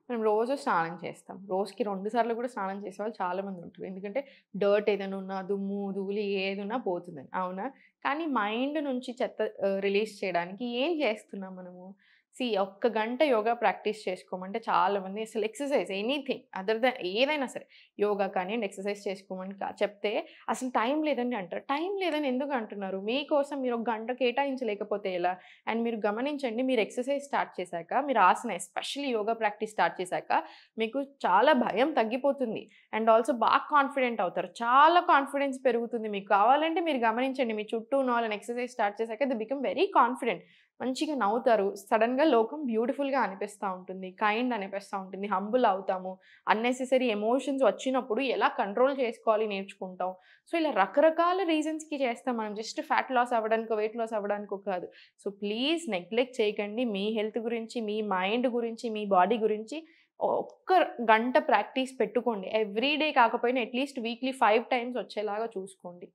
మనం రోజు స్నానం చేస్తాం. రోజుకి 2 సార్లు కూడా స్నానం చేసేవాళ్ళు చాలామంది ఉంటారు. ఎందుకంటే డర్ట్ ఏదైనా ఉన్నా, దుమ్ము, ధూళి ఏదున్నా పోతుందని. అవునా? కానీ మైండ్ నుంచి చెత్త రిలీజ్ చేయడానికి ఏం చేస్తున్నాం మనము? ఒక్క గంట యోగా ప్రాక్టీస్ చేసుకోమంటే చాలామంది అసలు ఎక్సర్‌సైజ్ ఎనీథింగ్ అదర్ దాన్ ఏదైనా సరే యోగా కానియండి, ఎక్సర్‌సైజ్ చేసుకోమని చెప్తే అసలు టైం లేదని అంటారు. టైం లేదని ఎందుకు అంటున్నారు? మీకోసం మీరు ఒక గంట కేటాయించలేకపోతే ఎలా? అండ్ మీరు గమనించండి, మీరు ఎక్సర్‌సైజ్ స్టార్ట్ చేశాక, మీరు ఆసన ఎస్పెషల్లీ యోగా ప్రాక్టీస్ స్టార్ట్ చేశాక, మీకు చాలా భయం తగ్గిపోతుంది. అండ్ ఆల్సో బాగా కాన్ఫిడెంట్ అవుతారు. చాలా కాన్ఫిడెన్స్ పెరుగుతుంది మీకు. కావాలంటే మీరు గమనించండి, మీ చుట్టూ ఉన్న వాళ్ళని ఎక్సర్‌సైజ్ స్టార్ట్ చేశాక దే బికమ్ వెరీ కాన్ఫిడెంట్. మంచిగా నవ్వుతారు. సడెన్‌గా లోకం బ్యూటిఫుల్‌గా అనిపిస్తా ఉంటుంది. కైండ్ అనిపిస్తా ఉంటుంది. హంబుల్ అవుతాము. అన్నెసెసరీ ఎమోషన్స్ వచ్చినప్పుడు ఎలా కంట్రోల్ చేసుకోవాలి నేర్చుకుంటాం. సో, ఇలా రకరకాల రీజన్స్‌కి చేస్తాం మనం. జస్ట్ ఫ్యాట్ లాస్ అవ్వడానికో, వెయిట్ లాస్ అవ్వడానికో కాదు. సో, ప్లీజ్ నెగ్లెక్ట్ చేయకండి. మీ హెల్త్ గురించి, మీ మైండ్ గురించి, మీ బాడీ గురించి ఒక్క గంట ప్రాక్టీస్ పెట్టుకోండి. ఎవ్రీ డే కాకపోయినా అట్‌లీస్ట్ వీక్లీ 5 టైమ్స్ వచ్చేలాగా చూసుకోండి.